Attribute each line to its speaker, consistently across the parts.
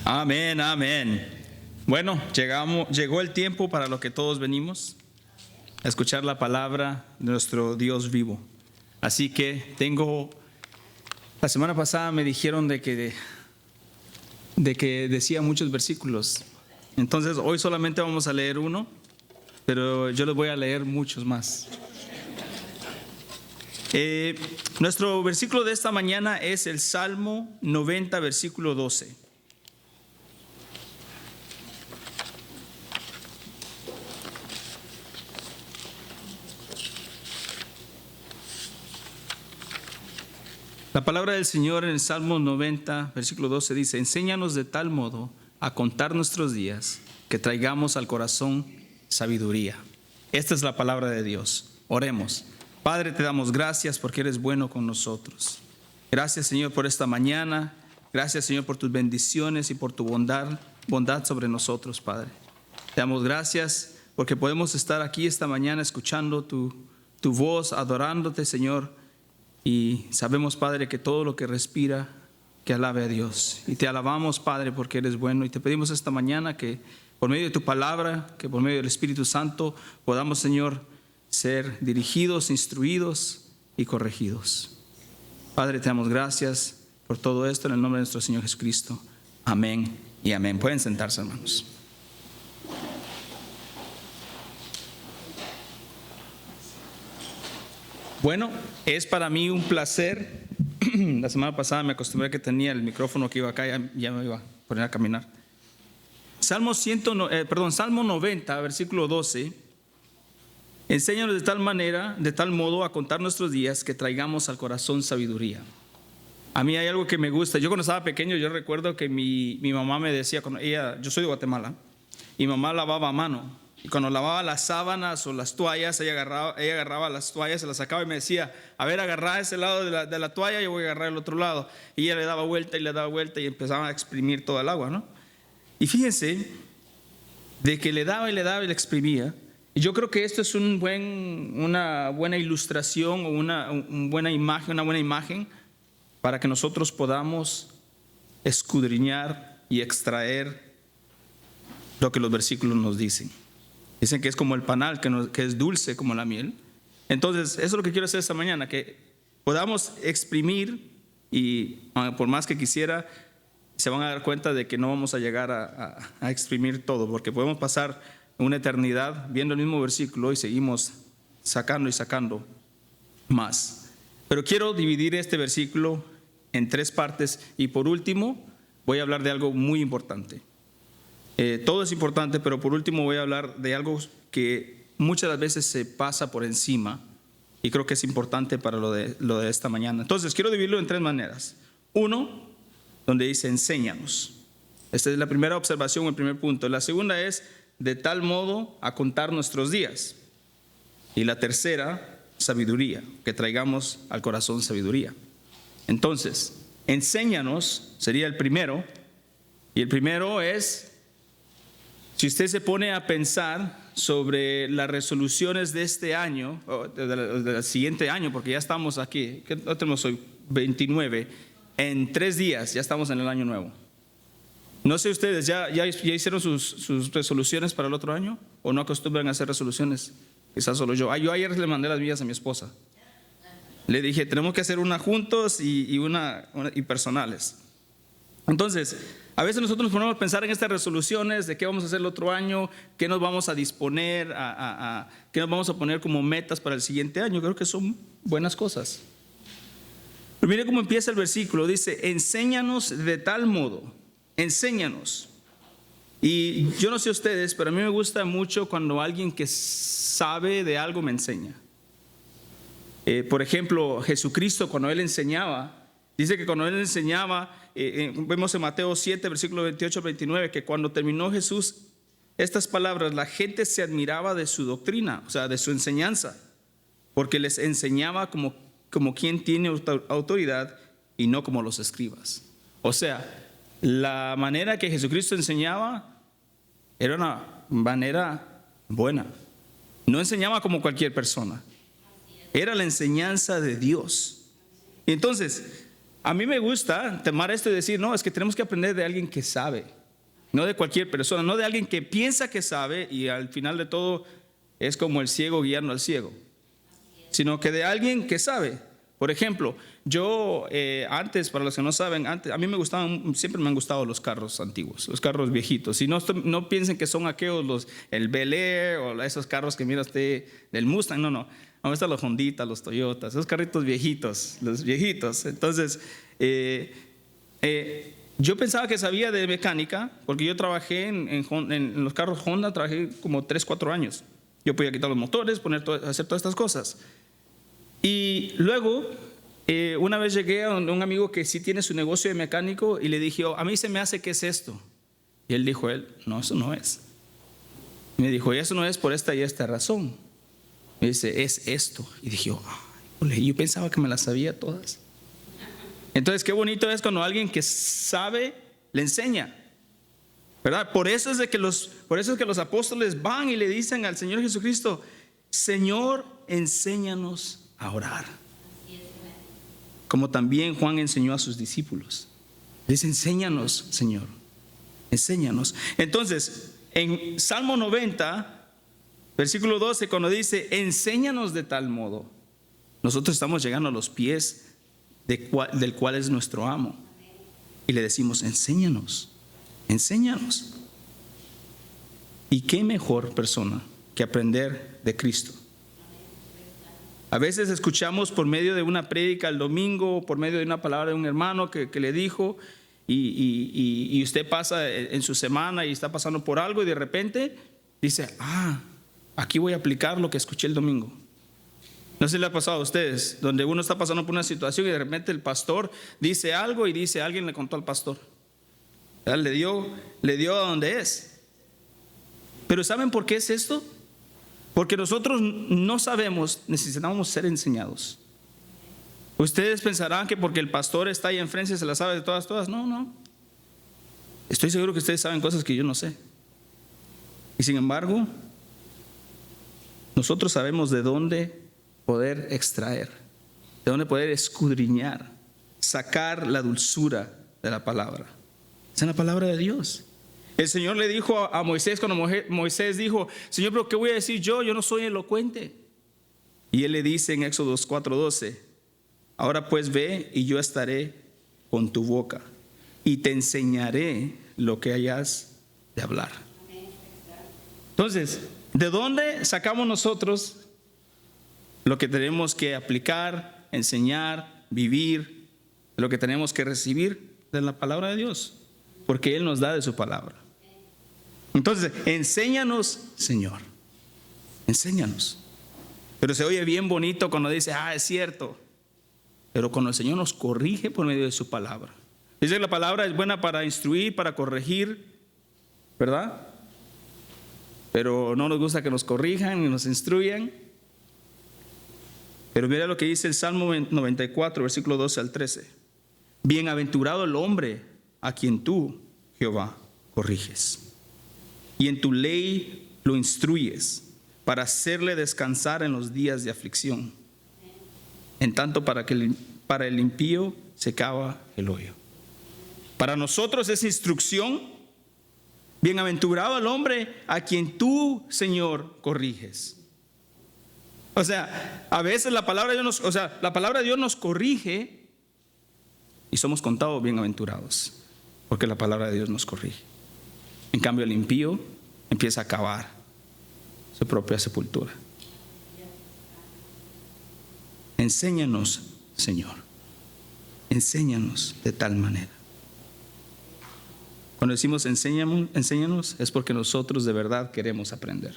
Speaker 1: Amén, amén. Bueno, llegó el tiempo para lo que todos venimos, a escuchar la palabra de nuestro Dios vivo. Así que la semana pasada me dijeron de que decía muchos versículos. Entonces hoy solamente vamos a leer uno, pero yo les voy a leer muchos más. Nuestro versículo de esta mañana es el Salmo 90, versículo 12. La palabra del Señor en el Salmo 90, versículo 12 dice: enséñanos de tal modo a contar nuestros días que traigamos al corazón sabiduría. Esta es la palabra de Dios. Oremos. Padre, te damos gracias porque eres bueno con nosotros. Gracias, Señor, por esta mañana. Gracias, Señor, por tus bendiciones y por tu bondad sobre nosotros, Padre. Te damos gracias porque podemos estar aquí esta mañana escuchando tu voz, adorándote, Señor. Y sabemos, Padre, que todo lo que respira, que alabe a Dios. Y te alabamos, Padre, porque eres bueno. Y te pedimos esta mañana que por medio de tu palabra, que por medio del Espíritu Santo, podamos, Señor, ser dirigidos, instruidos y corregidos. Padre, te damos gracias por todo esto en el nombre de nuestro Señor Jesucristo. Amén y amén. Pueden sentarse, hermanos. Bueno, es para mí un placer. La semana pasada me acostumbré que tenía el micrófono que iba acá, ya me iba a poner a caminar. Salmo 90, versículo 12. Enséñanos de tal modo a contar nuestros días que traigamos al corazón sabiduría. A mí hay algo que me gusta. Yo cuando estaba pequeño, yo recuerdo que mi mamá me decía, yo soy de Guatemala, y mamá lavaba a mano. Y cuando lavaba las sábanas o las toallas, ella agarraba las toallas, se las sacaba y me decía: a ver, agarrá ese lado de la toalla, yo voy a agarrar el otro lado. Y ella le daba vuelta y empezaba a exprimir todo el agua, ¿no? Y fíjense de que le daba y le exprimía. Y yo creo que esto es una buena ilustración o una buena imagen para que nosotros podamos escudriñar y extraer lo que los versículos nos dicen. Dicen que es como el panal, que es dulce como la miel. Entonces, eso es lo que quiero hacer esta mañana, que podamos exprimir, y por más que quisiera, se van a dar cuenta de que no vamos a llegar a exprimir todo, porque podemos pasar una eternidad viendo el mismo versículo y seguimos sacando y sacando más. Pero quiero dividir este versículo en 3 partes, y por último voy a hablar de algo muy importante. Todo es importante, pero por último voy a hablar de algo que muchas veces se pasa por encima y creo que es importante para lo de esta mañana. Entonces quiero dividirlo en 3 maneras. 1, donde dice enséñanos. Esta es la primera observación, el primer punto. La segunda es de tal modo a contar nuestros días. Y la tercera, sabiduría, que traigamos al corazón sabiduría. Entonces, enséñanos sería el primero, y el primero es: si usted se pone a pensar sobre las resoluciones de este año, o del siguiente año, porque ya estamos aquí, ¿qué tenemos hoy? 29, en 3 días ya estamos en el año nuevo. No sé ustedes, ¿ya hicieron sus resoluciones para el otro año? ¿O no acostumbran a hacer resoluciones? Quizás solo yo. Yo ayer le mandé las mías a mi esposa. Le dije, tenemos que hacer una juntos y personales. Entonces, a veces nosotros nos ponemos a pensar en estas resoluciones de qué vamos a hacer el otro año, qué nos vamos a disponer, qué nos vamos a poner como metas para el siguiente año. Creo que son buenas cosas. Pero mire cómo empieza el versículo. Dice: enséñanos de tal modo. Enséñanos. Y yo no sé ustedes, pero a mí me gusta mucho cuando alguien que sabe de algo me enseña. Por ejemplo, Jesucristo, cuando Él enseñaba, dice que cuando Él enseñaba, vemos en Mateo 7, versículo 28 al 29, que cuando terminó Jesús estas palabras, la gente se admiraba de su doctrina, o sea, de su enseñanza, porque les enseñaba como quien tiene autoridad y no como los escribas. O sea, la manera que Jesucristo enseñaba era una manera buena. No enseñaba como cualquier persona. Era la enseñanza de Dios. Y entonces, a mí me gusta tomar esto y decir, no, es que tenemos que aprender de alguien que sabe. No de cualquier persona, no de alguien que piensa que sabe y al final de todo es como el ciego guiando al ciego, sino que de alguien que sabe. Por ejemplo, yo antes, para los que no saben, antes, a mí siempre me han gustado los carros antiguos, los carros viejitos. Y no piensen que son aquellos, el Bel Air o esos carros que mira usted del Mustang, no. Me gustan los Honditas, los Toyotas, esos carritos viejitos, los viejitos. Entonces, yo pensaba que sabía de mecánica, porque yo trabajé en los carros Honda, trabajé como 3, 4 años. Yo podía quitar los motores, hacer todas estas cosas. Y luego, una vez llegué a un amigo que sí tiene su negocio de mecánico y le dije, a mí se me hace que es esto. Y él dijo, no, eso no es. Y me dijo, y eso no es por esta y esta razón. Me dice, es esto. Y dije, yo pensaba que me las sabía todas. Entonces, qué bonito es cuando alguien que sabe le enseña, ¿verdad? Por eso es que los apóstoles van y le dicen al Señor Jesucristo, Señor, enséñanos a orar. Como también Juan enseñó a sus discípulos. Dice, enséñanos, Señor, enséñanos. Entonces, en Salmo 90, versículo 12, cuando dice, enséñanos de tal modo, nosotros estamos llegando a los pies del cual es nuestro amo. Y le decimos, enséñanos, enséñanos. ¿Y qué mejor persona que aprender de Cristo? A veces escuchamos por medio de una prédica el domingo, por medio de una palabra de un hermano que le dijo, y usted pasa en su semana y está pasando por algo y de repente dice, aquí voy a aplicar lo que escuché el domingo. No sé si le ha pasado a ustedes, donde uno está pasando por una situación y de repente el pastor dice algo y dice, alguien le contó al pastor. Le dio a donde es. Pero ¿saben por qué es esto? Porque nosotros no sabemos, necesitamos ser enseñados. Ustedes pensarán que porque el pastor está ahí enfrente se las sabe de todas. No. Estoy seguro que ustedes saben cosas que yo no sé. Y sin embargo, nosotros sabemos de dónde poder extraer, de dónde poder escudriñar, sacar la dulzura de la palabra. Es en la palabra de Dios. El Señor le dijo a Moisés, cuando Moisés dijo, Señor, pero ¿qué voy a decir yo? Yo no soy elocuente. Y Él le dice en Éxodo 4:12, ahora pues ve y yo estaré con tu boca y te enseñaré lo que hayas de hablar. Entonces, ¿de dónde sacamos nosotros lo que tenemos que aplicar, enseñar, vivir, lo que tenemos que recibir de la palabra de Dios? Porque Él nos da de su palabra. Entonces, enséñanos, Señor, enséñanos. Pero se oye bien bonito cuando dice, es cierto. Pero cuando el Señor nos corrige por medio de su palabra. Dice que la palabra es buena para instruir, para corregir, ¿verdad? Pero no nos gusta que nos corrijan ni nos instruyan. Pero mira lo que dice el Salmo 94, versículo 12 al 13. Bienaventurado el hombre a quien tú, Jehová, corriges, y en tu ley lo instruyes, para hacerle descansar en los días de aflicción. En tanto para el impío se cava el hoyo. Para nosotros es instrucción. Bienaventurado el hombre a quien tú, Señor, corriges. O sea, a veces la palabra de Dios nos corrige y somos contados bienaventurados, porque la palabra de Dios nos corrige. En cambio, el impío empieza a cavar su propia sepultura. Enséñanos, Señor. Enséñanos de tal manera. Cuando decimos enséñanos, es porque nosotros de verdad queremos aprender.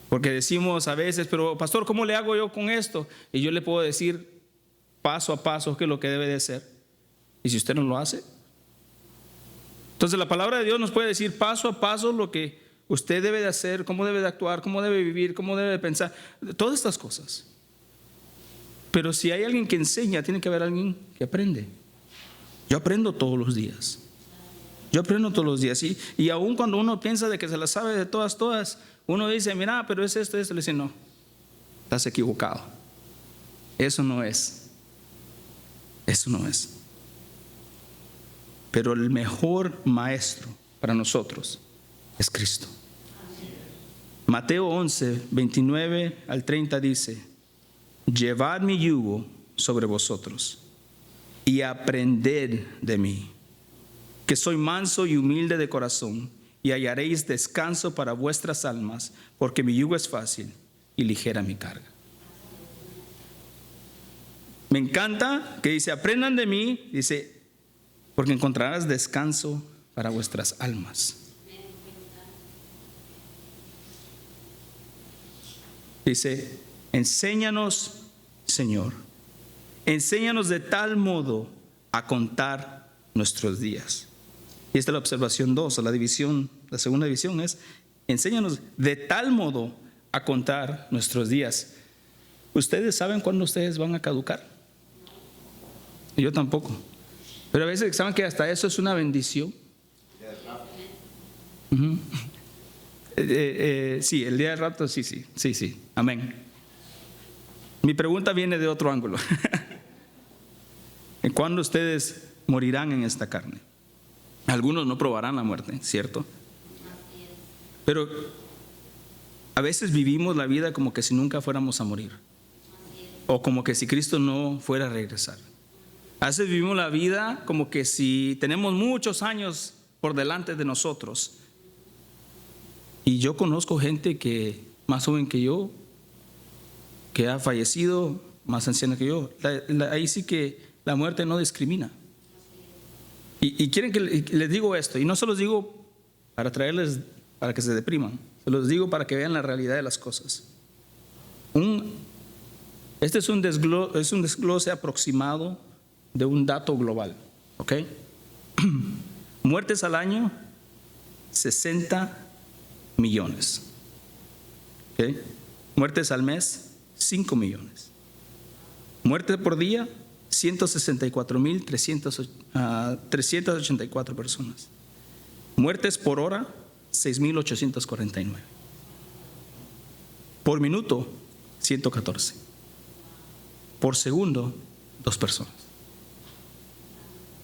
Speaker 1: Porque decimos a veces, pero pastor, ¿cómo le hago yo con esto? Y yo le puedo decir paso a paso qué es lo que debe de ser. Y si usted no lo hace, entonces la palabra de Dios nos puede decir paso a paso lo que usted debe de hacer, cómo debe de actuar, cómo debe vivir, cómo debe de pensar, todas estas cosas. Pero si hay alguien que enseña, tiene que haber alguien que aprende. Yo aprendo todos los días. Y aún cuando uno piensa de que se la sabe de todas, uno dice, mira, pero es esto, le dice, no, estás equivocado. Eso no es. pero el mejor maestro para nosotros es Cristo. Mateo 11, 29 al 30 dice: llevad mi yugo sobre vosotros y aprended de mí, que soy manso y humilde de corazón, y hallaréis descanso para vuestras almas, porque mi yugo es fácil y ligera mi carga. Me encanta que dice: aprendan de mí, dice, porque encontrarás descanso para vuestras almas. Dice: enséñanos, Señor, enséñanos de tal modo a contar nuestros días. Y esta es la observación 2, la segunda división es: enséñanos de tal modo a contar nuestros días. ¿Ustedes saben cuándo ustedes van a caducar? Yo tampoco. Pero a veces saben que hasta eso es una bendición. Sí, el día del rapto, sí, amén. Mi pregunta viene de otro ángulo. ¿Cuándo ustedes morirán en esta carne? Algunos no probarán la muerte, ¿cierto? Pero a veces vivimos la vida como que si nunca fuéramos a morir, o como que si Cristo no fuera a regresar. A veces vivimos la vida como que si tenemos muchos años por delante de nosotros. Y yo conozco gente que más joven que yo, que ha fallecido, más anciana que yo. Ahí sí que la muerte no discrimina. Y quieren que les digo esto, y no se los digo para traerles, para que se depriman, se los digo para que vean la realidad de las cosas. Este es un desglose aproximado de un dato global, ¿ok? Muertes al año, 60 millones. ¿Ok? Muertes al mes, 5 millones. Muertes por día, 164,384 personas. Muertes por hora, 6,849. Por minuto, 114. Por segundo, 2 personas.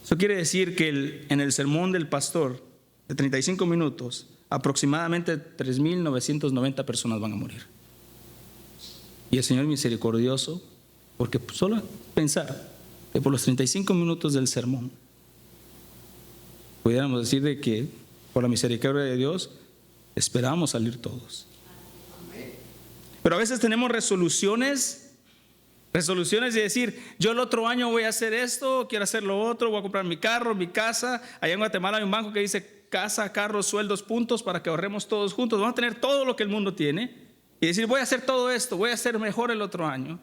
Speaker 1: Eso quiere decir que en el sermón del pastor de 35 minutos, aproximadamente 3,990 personas van a morir. Y el Señor misericordioso, porque solo pensar que por los 35 minutos del sermón pudiéramos decir de que por la misericordia de Dios esperamos salir todos. Pero a veces tenemos resoluciones de decir: yo el otro año voy a hacer esto, quiero hacer lo otro, voy a comprar mi carro, mi casa. Allá en Guatemala hay un banco que dice: casa, carro, sueldos, puntos, para que ahorremos todos juntos. Vamos a tener todo lo que el mundo tiene y decir: voy a hacer todo esto, voy a hacer mejor el otro año.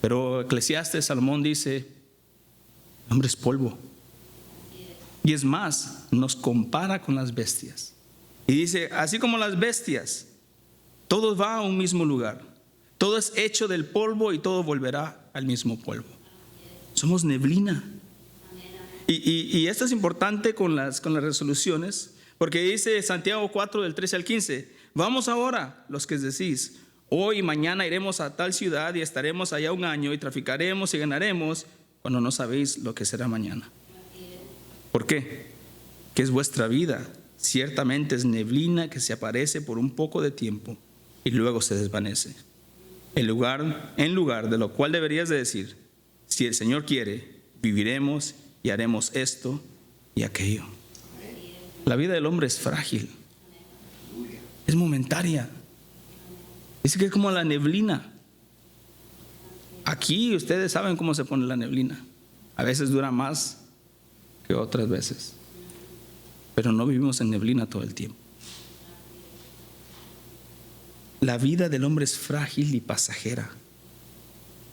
Speaker 1: Pero Eclesiastes, Salomón dice: el hombre es polvo. Y es más, nos compara con las bestias. Y dice: así como las bestias, todo va a un mismo lugar. Todo es hecho del polvo y todo volverá al mismo polvo. Somos neblina. Y esto es importante con las resoluciones, porque dice Santiago 4, del 13 al 15: vamos ahora, los que decís, hoy y mañana iremos a tal ciudad y estaremos allá un año y traficaremos y ganaremos, cuando no sabéis lo que será mañana. ¿Por qué? Que es vuestra vida. Ciertamente es neblina que se aparece por un poco de tiempo y luego se desvanece. En lugar de lo cual deberías de decir: si el Señor quiere, viviremos y haremos esto y aquello. La vida del hombre es frágil, es momentaria. Dice que es como la neblina. Aquí ustedes saben cómo se pone la neblina. A veces dura más que otras veces, pero no vivimos en neblina todo el tiempo. La vida del hombre es frágil y pasajera,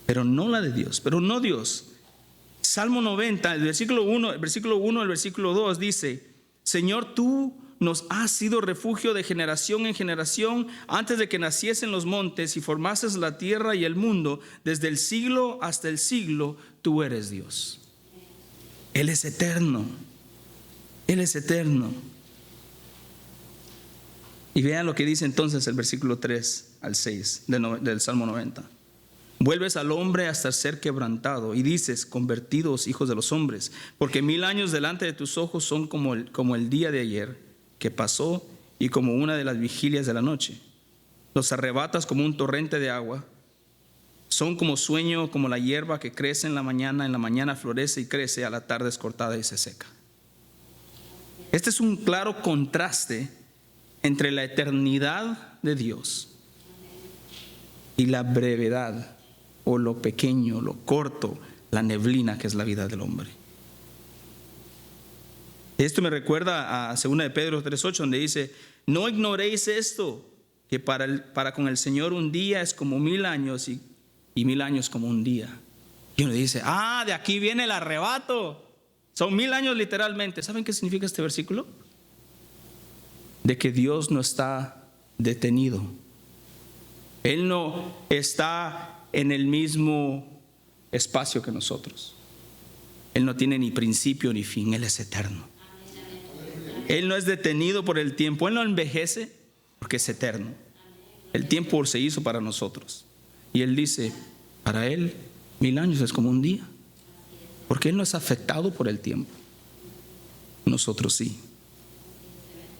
Speaker 1: pero no la de Dios, pero no Dios. Salmo 90, el versículo 1 al versículo 2 dice: Señor, tú nos has sido refugio de generación en generación, antes de que naciesen los montes y formases la tierra y el mundo, desde el siglo hasta el siglo, tú eres Dios. Él es eterno. Él es eterno. Y vean lo que dice entonces el versículo 3 al 6 del Salmo 90. Vuelves al hombre hasta ser quebrantado y dices, convertidos hijos de los hombres, porque 1000 años delante de tus ojos son como el día de ayer que pasó y como una de las vigilias de la noche. Los arrebatas como un torrente de agua, son como sueño, como la hierba que crece en la mañana florece y crece, a la tarde es cortada y se seca. Este es un claro contraste entre la eternidad de Dios y la brevedad, o lo pequeño, lo corto, la neblina que es la vida del hombre. Esto me recuerda a 2 de Pedro 3:8, donde dice, no ignoréis esto, que para con el Señor un día es como 1000 años y 1000 años como un día. Y uno dice, de aquí viene el arrebato. Son 1000 años literalmente. ¿Saben qué significa este versículo? De que Dios no está detenido. Él no está en el mismo espacio que nosotros. Él no tiene ni principio ni fin, Él es eterno. Él no es detenido por el tiempo, Él no envejece porque es eterno. El tiempo se hizo para nosotros. Y Él dice, para Él 1000 años es como un día, porque Él no es afectado por el tiempo. Nosotros sí.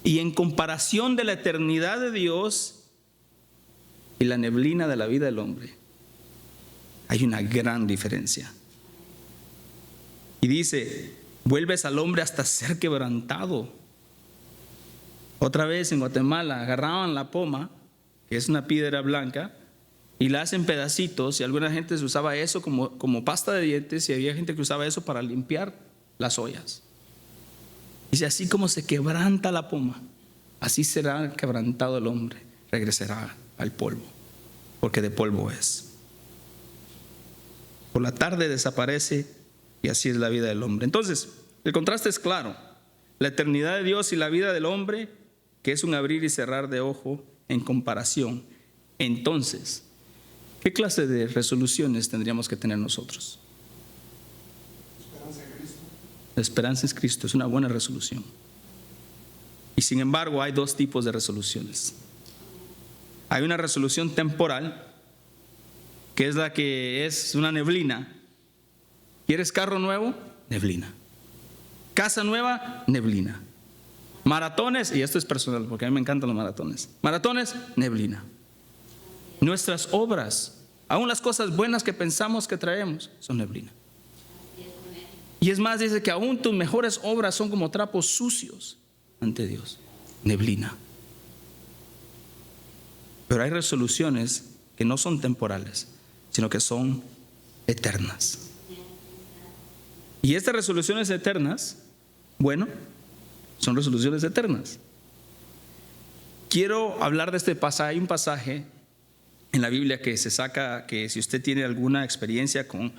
Speaker 1: Y en comparación de la eternidad de Dios y la neblina de la vida del hombre, hay una gran diferencia. Y dice, vuelves al hombre hasta ser quebrantado. Otra vez en Guatemala agarraban la poma, que es una piedra blanca, y la hacen pedacitos, y alguna gente se usaba eso como pasta de dientes, y había gente que usaba eso para limpiar las ollas. Dice, así como se quebranta la poma, así será quebrantado el hombre, regresará al polvo, porque de polvo es. Por la tarde desaparece y así es la vida del hombre. Entonces, el contraste es claro. La eternidad de Dios y la vida del hombre, que es un abrir y cerrar de ojo en comparación. Entonces, ¿qué clase de resoluciones tendríamos que tener nosotros? La esperanza en Cristo es una buena resolución. Y sin embargo, hay dos tipos de resoluciones. Hay una resolución temporal, que es la que es una neblina. ¿Quieres carro nuevo? Neblina. Casa nueva, neblina. Maratones, y esto es personal porque a mí me encantan los maratones. Maratones, neblina. Nuestras obras, aún las cosas buenas que pensamos que traemos, son neblina. Y es más, dice que aún tus mejores obras son como trapos sucios ante Dios. Neblina. Pero hay resoluciones que no son temporales, sino que son eternas. Y estas resoluciones eternas, bueno, son resoluciones eternas. Quiero hablar de este pasaje. Hay un pasaje en la Biblia que se saca, que si usted tiene alguna experiencia con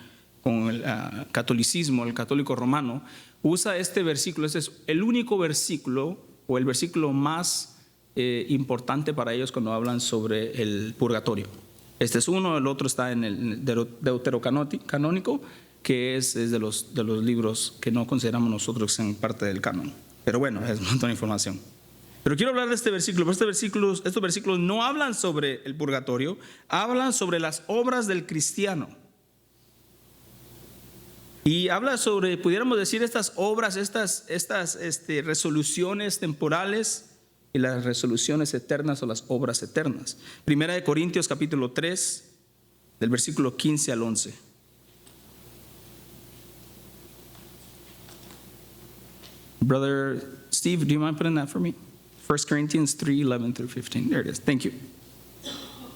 Speaker 1: el catolicismo, el católico romano, usa este versículo. Este es el único versículo o el versículo más importante para ellos cuando hablan sobre el purgatorio. Este es uno, el otro está en el deuterocanónico, que es de los libros que no consideramos nosotros que sean parte del canon. Pero bueno, es un montón de información. Pero quiero hablar de este versículo, porque estos versículos no hablan sobre el purgatorio, hablan sobre las obras del cristiano. Y habla sobre, pudiéramos decir, estas obras, estas resoluciones temporales y las resoluciones eternas o las obras eternas. Primera de Corintios capítulo 3, del versículo 15 al 11. Brother Steve, do you mind putting that for me? 1 Corinthians 3, 11 through 15. There it is. Thank you.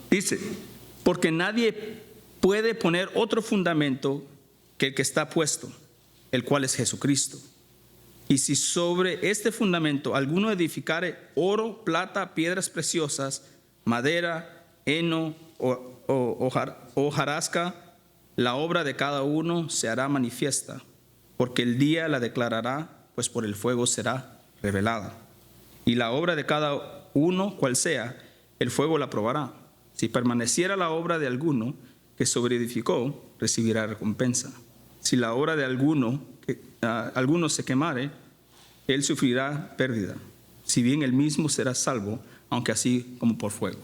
Speaker 1: Dice, porque nadie puede poner otro fundamento que el que está puesto, el cual es Jesucristo. Y si sobre este fundamento alguno edificare oro, plata, piedras preciosas, madera, heno o hojarasca, la obra de cada uno se hará manifiesta, porque el día la declarará, pues por el fuego será revelada. Y la obra de cada uno, cual sea, el fuego la probará. Si permaneciera la obra de alguno que sobreedificó, recibirá recompensa. Si la obra de alguno se quemare, él sufrirá pérdida, si bien él mismo será salvo, aunque así como por fuego.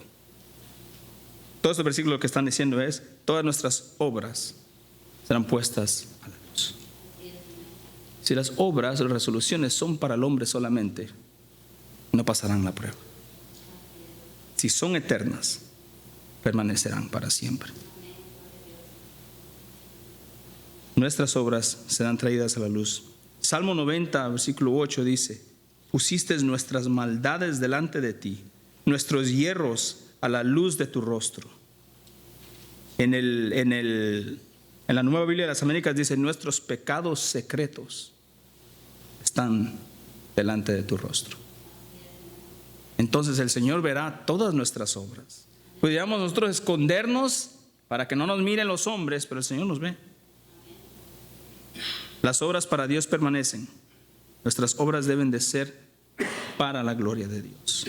Speaker 1: Todo este versículo lo que están diciendo es: todas nuestras obras serán puestas a la luz. Si las obras o resoluciones son para el hombre solamente, no pasarán la prueba. Si son eternas, permanecerán para siempre. Nuestras obras serán traídas a la luz. Salmo 90, versículo 8 dice: pusiste nuestras maldades delante de ti, nuestros hierros a la luz de tu rostro. En la Nueva Biblia de las Américas dice: nuestros pecados secretos están delante de tu rostro. Entonces el Señor verá todas nuestras obras. Pudiéramos nosotros escondernos para que no nos miren los hombres, pero el Señor nos ve. Las obras para Dios permanecen. Nuestras obras deben de ser para la gloria de Dios.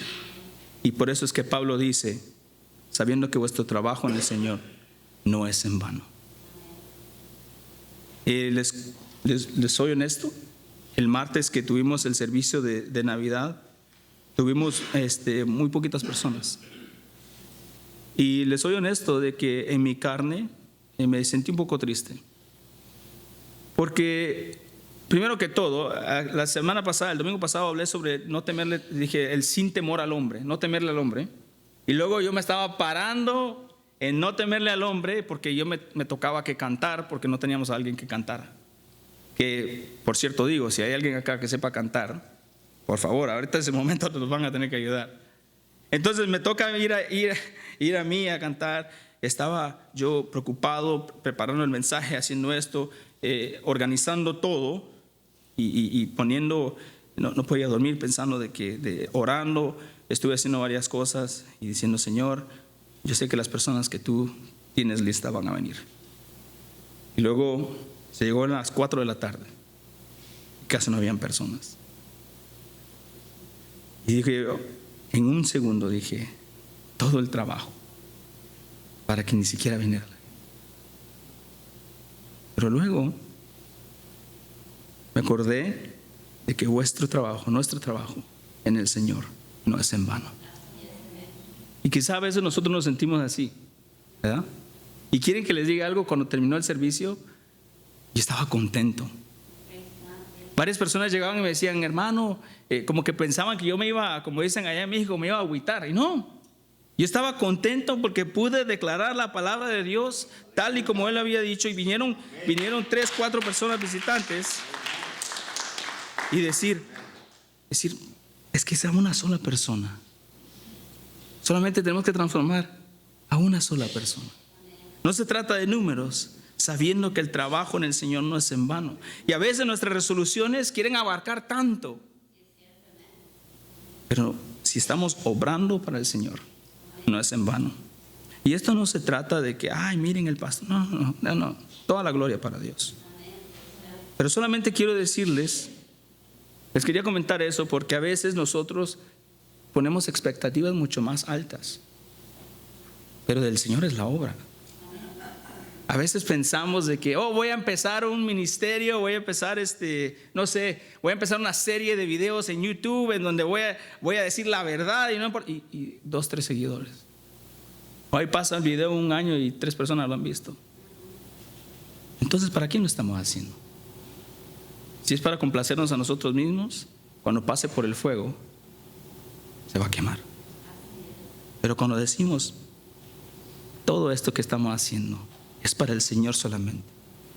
Speaker 1: Y por eso es que Pablo dice: sabiendo que vuestro trabajo en el Señor no es en vano. Les soy honesto. El martes que tuvimos el servicio de Navidad, tuvimos muy poquitas personas. Y les soy honesto de que en mi carne me sentí un poco triste. Porque, primero que todo, la semana pasada, el domingo pasado, hablé sobre no temerle, dije el sin temor al hombre, no temerle al hombre. Y luego yo me estaba parando en no temerle al hombre porque yo me tocaba que cantar, porque no teníamos a alguien que cantara. Que, por cierto, digo, si hay alguien acá que sepa cantar, por favor, ahorita en ese momento nos van a tener que ayudar. Entonces me toca ir a mí a cantar. Estaba yo preocupado, preparando el mensaje, haciendo esto, organizando todo y poniendo, no podía dormir pensando orando. Estuve haciendo varias cosas y diciendo: Señor, yo sé que las personas que tú tienes lista van a venir. Y luego se llegó a las 4 de la tarde, casi no habían personas. Y dije, en un segundo dije, todo el trabajo para que ni siquiera viniera. Pero luego me acordé de que nuestro trabajo en el Señor no es en vano. Y quizá a veces nosotros nos sentimos así, ¿verdad? Y quieren que les diga algo. Cuando terminó el servicio, yo estaba contento. Varias personas llegaban y me decían: hermano, como que pensaban que yo me iba, como dicen allá en México, me iba a agüitar. Y no, yo estaba contento porque pude declarar la palabra de Dios tal y como Él había dicho. Y vinieron 3, 4 personas visitantes y decir, es que sea una sola persona. Solamente tenemos que transformar a una sola persona. No se trata de números, sabiendo que el trabajo en el Señor no es en vano. Y a veces nuestras resoluciones quieren abarcar tanto. Pero si estamos obrando para el Señor, no es en vano. Y esto no se trata de que, miren el pastor. No. Toda la gloria para Dios. Pero solamente quiero decirles, les quería comentar eso porque a veces nosotros ponemos expectativas mucho más altas. Pero del Señor es la obra. A veces pensamos de que, voy a empezar un ministerio, voy a empezar voy a empezar una serie de videos en YouTube en donde voy a decir la verdad y 2, 3 seguidores. Hoy pasa el video 1 año y 3 personas lo han visto. Entonces, ¿para quién lo estamos haciendo? Si es para complacernos a nosotros mismos, cuando pase por el fuego, se va a quemar. Pero cuando decimos, todo esto que estamos haciendo es para el Señor solamente,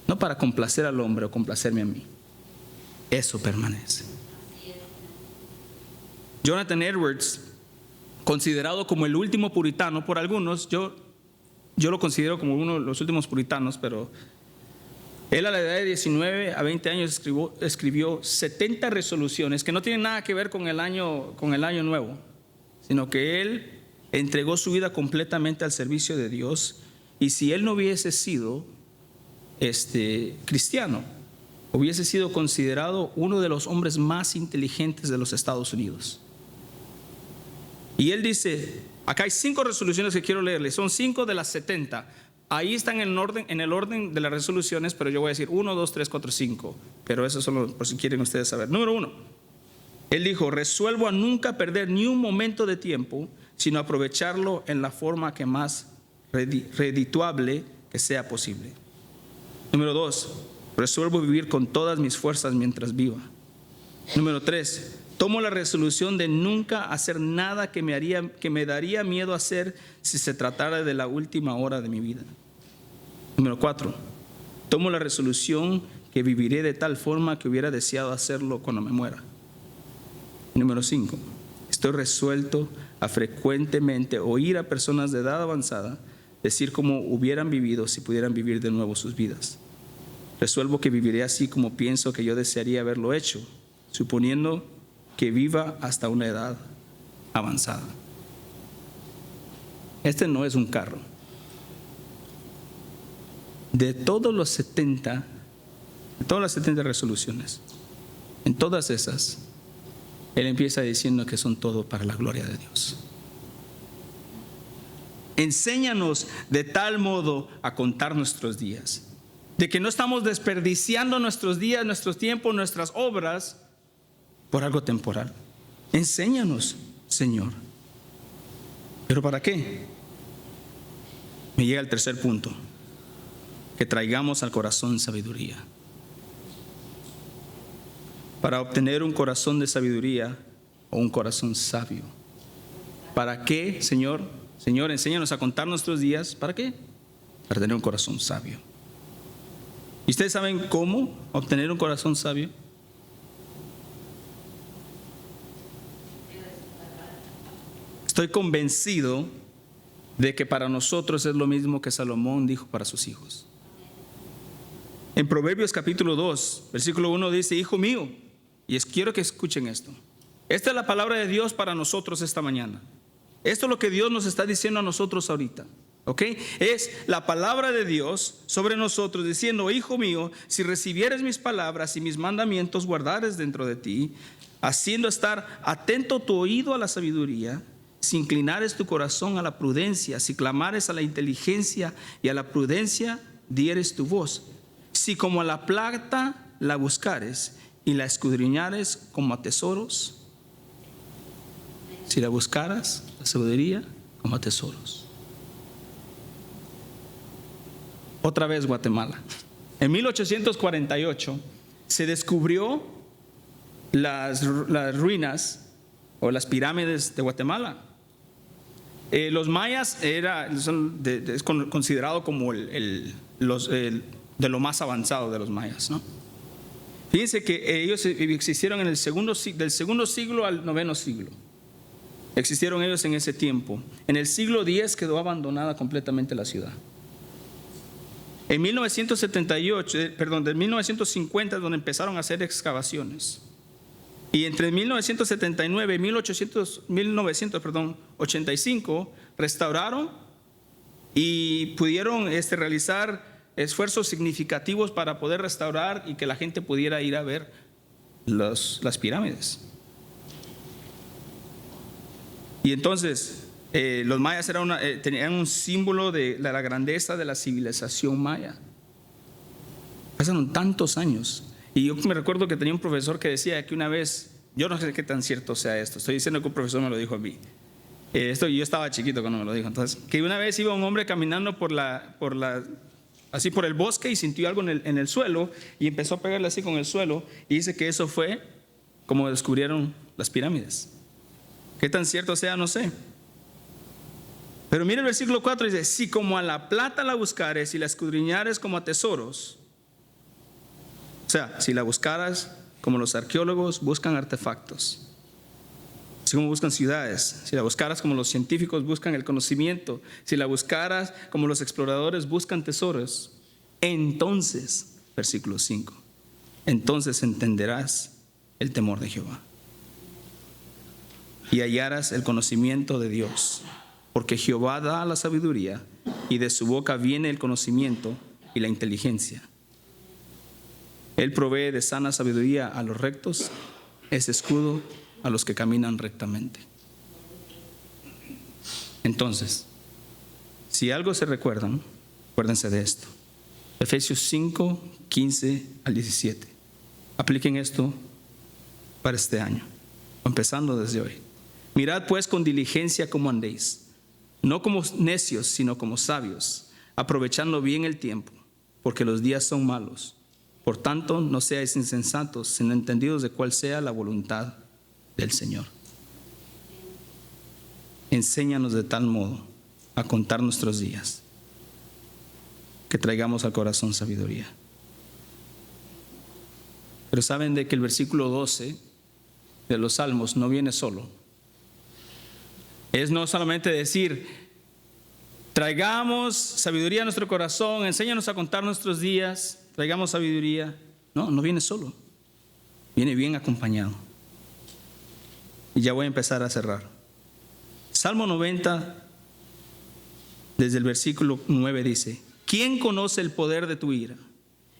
Speaker 1: no para complacer al hombre o complacerme a mí, eso permanece. Jonathan Edwards, considerado como el último puritano por algunos, yo lo considero como uno de los últimos puritanos, pero él a la edad de 19 a 20 años escribió 70 resoluciones que no tienen nada que ver con el año nuevo, sino que él entregó su vida completamente al servicio de Dios. Y si él no hubiese sido cristiano, hubiese sido considerado uno de los hombres más inteligentes de los Estados Unidos. Y él dice, acá hay 5 resoluciones que quiero leerles, son 5 de las 70. Ahí están en el orden de las resoluciones, pero yo voy a decir 1, 2, 3, 4, 5. Pero eso solo por si quieren ustedes saber. Número 1, él dijo: resuelvo a nunca perder ni un momento de tiempo, sino aprovecharlo en la forma que más redituable que sea posible. Número 2, resuelvo vivir con todas mis fuerzas mientras viva. Número 3, tomo la resolución de nunca hacer nada que me daría miedo hacer si se tratara de la última hora de mi vida. Número 4, tomo la resolución que viviré de tal forma que hubiera deseado hacerlo cuando me muera. Número 5, estoy resuelto a frecuentemente oír a personas de edad avanzada decir cómo hubieran vivido si pudieran vivir de nuevo sus vidas. Resuelvo que viviré así como pienso que yo desearía haberlo hecho, suponiendo que viva hasta una edad avanzada. Este no es un carro. De todas las 70 resoluciones, en todas esas, él empieza diciendo que son todo para la gloria de Dios. Enséñanos de tal modo a contar nuestros días, de que no estamos desperdiciando nuestros días, nuestros tiempos, nuestras obras por algo temporal. Enséñanos, Señor. ¿Pero para qué? Me llega el tercer punto: que traigamos al corazón sabiduría. Para obtener un corazón de sabiduría o un corazón sabio. ¿Para qué, Señor? Señor, enséñanos a contar nuestros días. ¿Para qué? Para tener un corazón sabio. ¿Y ustedes saben cómo obtener un corazón sabio? Estoy convencido de que para nosotros es lo mismo que Salomón dijo para sus hijos. En Proverbios capítulo 2, versículo 1 dice: hijo mío, y quiero que escuchen esto. Esta es la palabra de Dios para nosotros esta mañana. Esto es lo que Dios nos está diciendo a nosotros ahorita. ¿Ok? Es la palabra de Dios sobre nosotros diciendo: hijo mío, si recibieres mis palabras y mis mandamientos guardares dentro de ti, haciendo estar atento tu oído a la sabiduría, si inclinares tu corazón a la prudencia, si clamares a la inteligencia y a la prudencia dieres tu voz, si como a la plata la buscares y la escudriñares como a tesoros, si la buscaras, la sabiduría, como a tesoros. Otra vez Guatemala. En 1848 se descubrió las ruinas o las pirámides de Guatemala. Los mayas es considerado como de lo más avanzado de los mayas, ¿no? Fíjense que ellos existieron del segundo siglo al noveno siglo. Existieron ellos en ese tiempo. En el siglo X quedó abandonada completamente la ciudad. En 1950 es donde empezaron a hacer excavaciones. Y entre 1979 y 1985 restauraron y pudieron realizar esfuerzos significativos para poder restaurar y que la gente pudiera ir a ver las pirámides. Y entonces los mayas tenían un símbolo de la grandeza de la civilización maya. Pasaron tantos años. Y yo me recuerdo que tenía un profesor que decía que una vez, yo no sé qué tan cierto sea esto, estoy diciendo que un profesor me lo dijo a mí. Yo estaba chiquito cuando me lo dijo. Entonces, que una vez iba un hombre caminando así por el bosque y sintió algo en el suelo y empezó a pegarle así con el suelo, y dice que eso fue como descubrieron las pirámides. Qué tan cierto sea, no sé. Pero mira el versículo 4, dice: si como a la plata la buscares y la escudriñares como a tesoros. O sea, si la buscaras como los arqueólogos buscan artefactos, así como buscan ciudades. Si la buscaras como los científicos buscan el conocimiento, si la buscaras como los exploradores buscan tesoros, entonces, versículo 5, entonces entenderás el temor de Jehová y hallarás el conocimiento de Dios, porque Jehová da la sabiduría y de su boca viene el conocimiento y la inteligencia. Él provee de sana sabiduría a los rectos, es escudo a los que caminan rectamente. Entonces, si algo se recuerdan, acuérdense de esto. Efesios 5, 15 al 17. Apliquen esto para este año, empezando desde hoy. Mirad pues con diligencia cómo andéis, no como necios, sino como sabios, aprovechando bien el tiempo, porque los días son malos. Por tanto, no seáis insensatos, sino entendidos de cuál sea la voluntad del Señor. Enséñanos de tal modo a contar nuestros días, que traigamos al corazón sabiduría. Pero saben de que el versículo 12 de los Salmos no viene solo. Es no solamente decir, traigamos sabiduría a nuestro corazón, enséñanos a contar nuestros días, traigamos sabiduría. No, no viene solo. Viene bien acompañado. Y ya voy a empezar a cerrar. Salmo 90, desde el versículo 9 dice, ¿quién conoce el poder de tu ira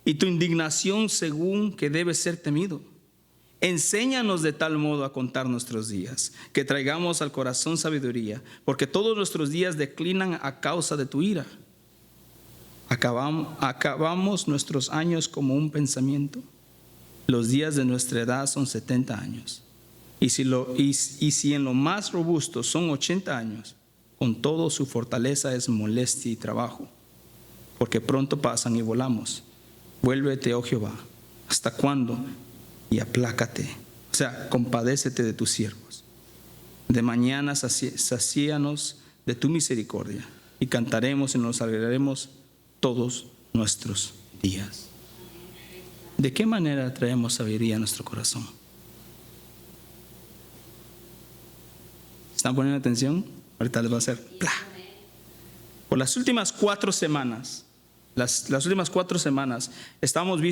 Speaker 1: y tu indignación según que debe ser temido? Enséñanos de tal modo a contar nuestros días, que traigamos al corazón sabiduría, porque todos nuestros días declinan a causa de tu ira. Acabamos nuestros años como un pensamiento. Los días de nuestra edad son 70 años. Y si en lo más robusto son 80 años, con todo su fortaleza es molestia y trabajo, porque pronto pasan y volamos. Vuélvete, oh Jehová, ¿hasta cuándo? Y aplácate, o sea, compadécete de tus siervos. De mañana sacíanos de tu misericordia, y cantaremos y nos alegraremos todos nuestros días. ¿De qué manera traemos sabiduría a nuestro corazón? ¿Están poniendo atención? Ahorita les va a hacer ¡plá! Por las últimas 4 semanas, las últimas 4 semanas, estábamos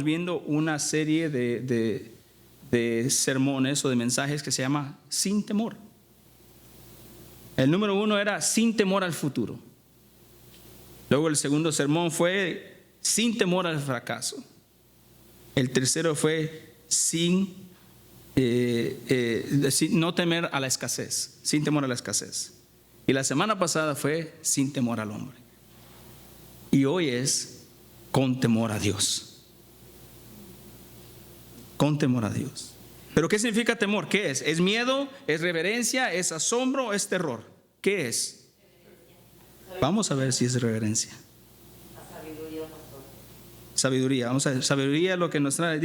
Speaker 1: viendo una serie de sermones o de mensajes que se llama Sin Temor. El número 1 era Sin Temor al Futuro. Luego el segundo sermón fue Sin Temor al Fracaso. El tercero fue no temer a la escasez, sin temor a la escasez. Y la semana pasada fue sin temor al hombre. Y hoy es con temor a Dios. Con temor a Dios. ¿Pero qué significa temor? ¿Qué es? ¿Es miedo? ¿Es reverencia? ¿Es asombro? ¿Es terror? ¿Qué es? Vamos a ver si es reverencia. Sabiduría. Vamos a ver. Sabiduría es lo que nos trae.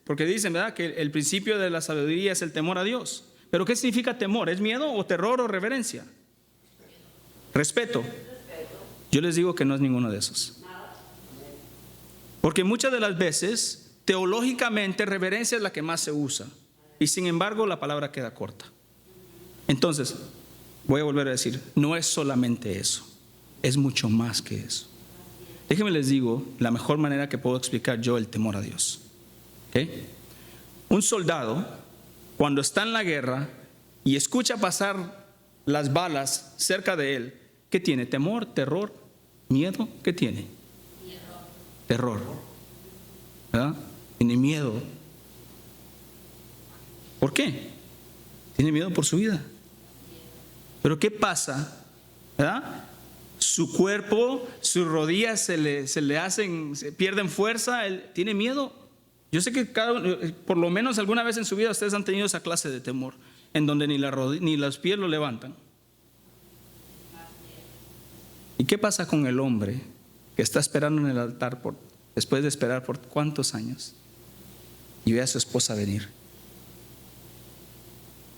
Speaker 1: Porque dicen, ¿verdad?, que el principio de la sabiduría es el temor a Dios. ¿Pero qué significa temor? ¿Es miedo o terror o reverencia? Respeto. Yo les digo que no es ninguno de esos. Porque muchas de las veces, teológicamente, reverencia es la que más se usa. Y sin embargo, la palabra queda corta. Entonces, voy a volver a decir, no es solamente eso. Es mucho más que eso. Déjenme les digo la mejor manera que puedo explicar yo el temor a Dios. ¿Okay? Un soldado, cuando está en la guerra y escucha pasar las balas cerca de él, ¿qué tiene? ¿Temor? ¿Terror? ¿Miedo? ¿Qué tiene? Terror. ¿Verdad? Tiene miedo. ¿Por qué? Tiene miedo por su vida. Pero ¿qué pasa? ¿Verdad? Su cuerpo, sus rodillas se pierden fuerza, él tiene miedo. Yo sé que por lo menos alguna vez en su vida ustedes han tenido esa clase de temor, en donde ni los pies lo levantan. ¿Y qué pasa con el hombre que está esperando en el altar después de esperar por cuántos años y ve a su esposa venir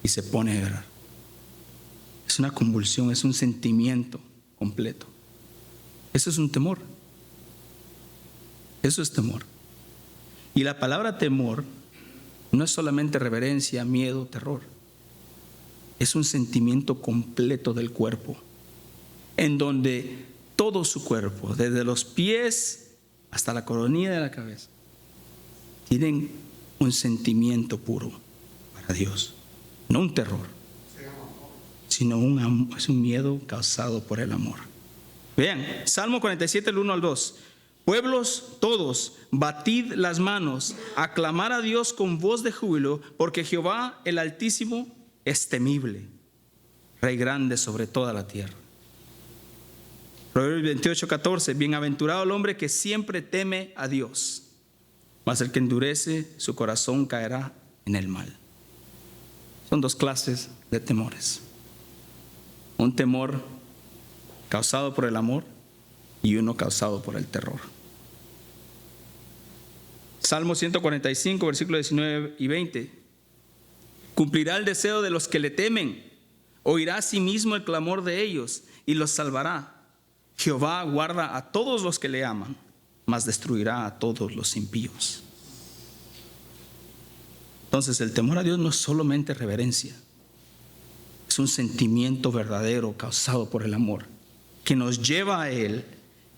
Speaker 1: y se pone a llorar? Es una convulsión, es un sentimiento completo. Eso es un temor. Eso es temor. Y la palabra temor no es solamente reverencia, miedo, terror. Es un sentimiento completo del cuerpo, en donde todo su cuerpo, desde los pies hasta la coronilla de la cabeza, tienen un sentimiento puro para Dios. No un terror, sino es un miedo causado por el amor. Vean, Salmo 47, el 1 al 2. Pueblos todos, batid las manos, aclamar a Dios con voz de júbilo, porque Jehová el Altísimo es temible, Rey grande sobre toda la tierra. Proverbios 28, 14. Bienaventurado el hombre que siempre teme a Dios, mas el que endurece su corazón caerá en el mal. Son 2 clases de temores. Un temor causado por el amor y uno causado por el terror. Salmo 145, versículos 19 y 20. Cumplirá el deseo de los que le temen, oirá a sí mismo el clamor de ellos y los salvará. Jehová guarda a todos los que le aman, mas destruirá a todos los impíos. Entonces, el temor a Dios no es solamente reverencia, es un sentimiento verdadero causado por el amor, que nos lleva a Él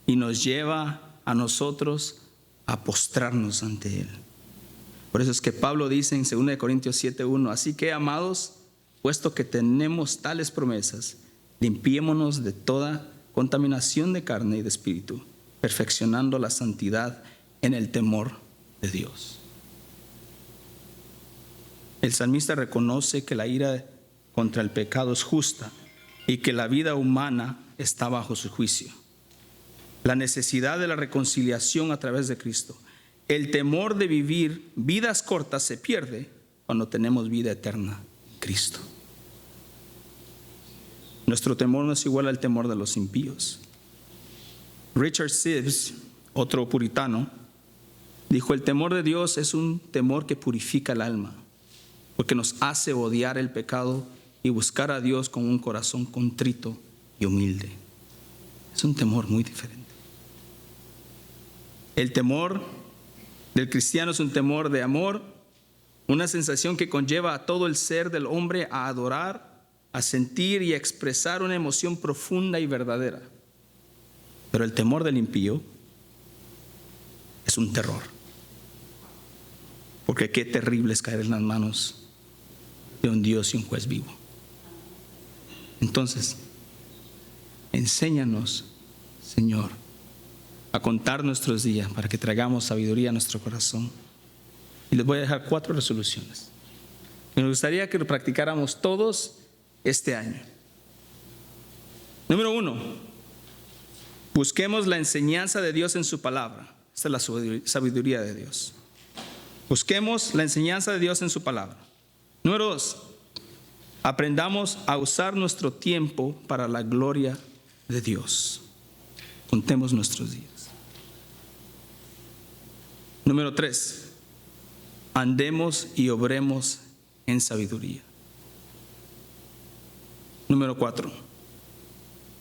Speaker 1: y nos lleva a nosotros a postrarnos ante Él. Por eso es que Pablo dice en 2 Corintios 7:1: así que, amados, puesto que tenemos tales promesas, limpiémonos de toda contaminación de carne y de espíritu, perfeccionando la santidad en el temor de Dios. El salmista reconoce que la ira contra el pecado es justa y que la vida humana está bajo su juicio. La necesidad de la reconciliación a través de Cristo. El temor de vivir vidas cortas se pierde cuando tenemos vida eterna en Cristo. Nuestro temor no es igual al temor de los impíos. Richard Sibbes, otro puritano, dijo: el temor de Dios es un temor que purifica el alma, porque nos hace odiar el pecado y buscar a Dios con un corazón contrito y humilde. Es un temor muy diferente. El temor del cristiano es un temor de amor, una sensación que conlleva a todo el ser del hombre a adorar, a sentir y a expresar una emoción profunda y verdadera. Pero el temor del impío es un terror, porque qué terrible es caer en las manos de un Dios y un juez vivo. Entonces, enséñanos, Señor, a contar nuestros días para que traigamos sabiduría a nuestro corazón. Y les voy a dejar 4 resoluciones. Me gustaría que lo practicáramos todos este año. Número 1, busquemos la enseñanza de Dios en su palabra. Esta es la sabiduría de Dios. Busquemos la enseñanza de Dios en su palabra. Número 2, aprendamos a usar nuestro tiempo para la gloria de Dios. Contemos nuestros días. Número 3, andemos y obremos en sabiduría. Número 4,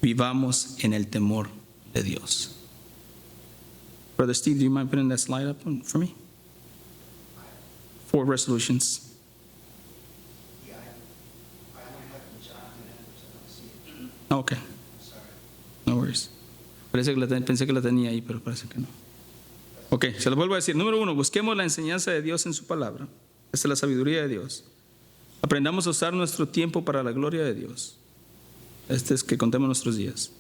Speaker 1: vivamos en el temor de Dios. Brother Steve, do you mind putting that slide up for me? 4 resolutions. Okay. No worries. Pensé que la tenía ahí, pero parece que no. Ok, se lo vuelvo a decir. Número 1, busquemos la enseñanza de Dios en su palabra. Esta es la sabiduría de Dios. Aprendamos a usar nuestro tiempo para la gloria de Dios. Este es que contemos nuestros días.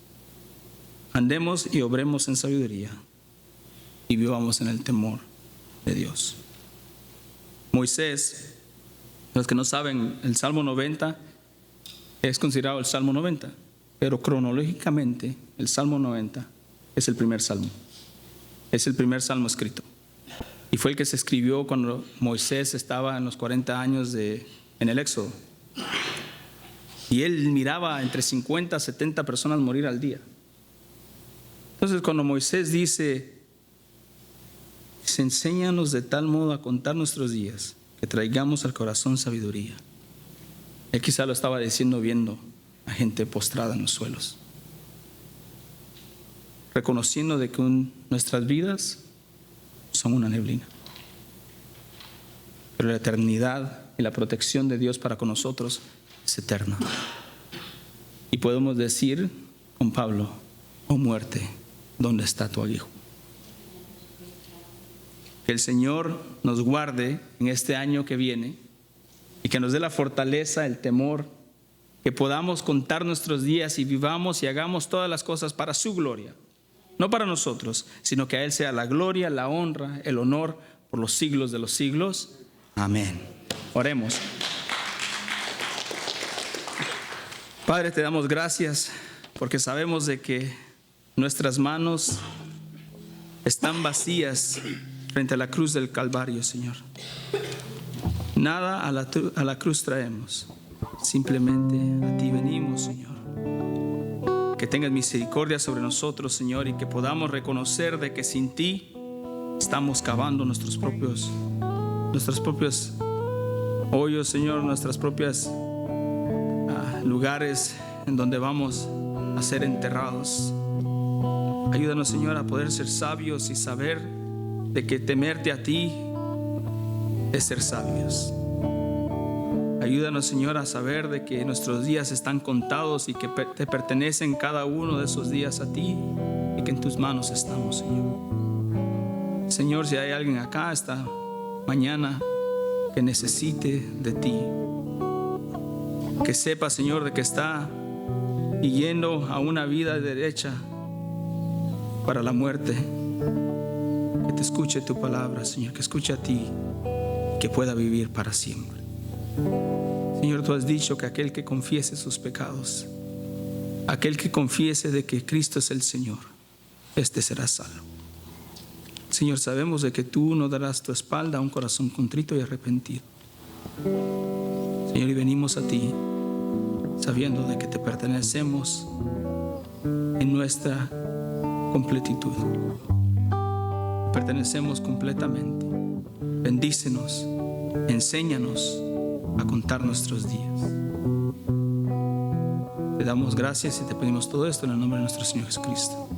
Speaker 1: Andemos y obremos en sabiduría y vivamos en el temor de Dios. Moisés, los que no saben, el Salmo 90 es considerado el Salmo 90, pero cronológicamente el Salmo 90 es el primer salmo. Es el primer salmo escrito. Y fue el que se escribió cuando Moisés estaba en los 40 años en el Éxodo. Y él miraba entre 50 a 70 personas morir al día. Entonces, cuando Moisés dice: enséñanos de tal modo a contar nuestros días, que traigamos al corazón sabiduría. Él quizá lo estaba diciendo viendo a gente postrada en los suelos, reconociendo de que nuestras vidas son una neblina, pero la eternidad y la protección de Dios para con nosotros es eterna. Y podemos decir con Pablo: oh muerte, ¿dónde está tu aguijón? Que el Señor nos guarde en este año que viene y que nos dé la fortaleza, el temor, que podamos contar nuestros días y vivamos y hagamos todas las cosas para su gloria. No para nosotros, sino que a Él sea la gloria, la honra, el honor por los siglos de los siglos. Amén. Oremos. Padre, te damos gracias porque sabemos de que nuestras manos están vacías frente a la cruz del Calvario, Señor. Nada a la cruz traemos, simplemente a ti venimos, Señor. que tengas misericordia sobre nosotros, Señor, y que podamos reconocer de que sin ti estamos cavando nuestros propios hoyos, Señor, nuestras propias lugares en donde vamos a ser enterrados. Ayúdanos, Señor, a poder ser sabios y saber de que temerte a ti es ser sabios. Ayúdanos, Señor, a saber de que nuestros días están contados y que te pertenecen cada uno de esos días a ti y que en tus manos estamos, Señor. Señor, si hay alguien acá esta mañana que necesite de ti, que sepa, Señor, de que está yendo a una vida derecha para la muerte, que te escuche tu palabra, Señor, que escuche a ti, que pueda vivir para siempre. Señor, tú has dicho que aquel que confiese sus pecados, aquel que confiese de que Cristo es el Señor, este será salvo. Señor, sabemos de que tú no darás tu espalda a un corazón contrito y arrepentido. Señor, y venimos a ti sabiendo de que te pertenecemos en nuestra completitud. Pertenecemos completamente. Bendícenos, enséñanos a contar nuestros días. Te damos gracias y te pedimos todo esto en el nombre de nuestro Señor Jesucristo.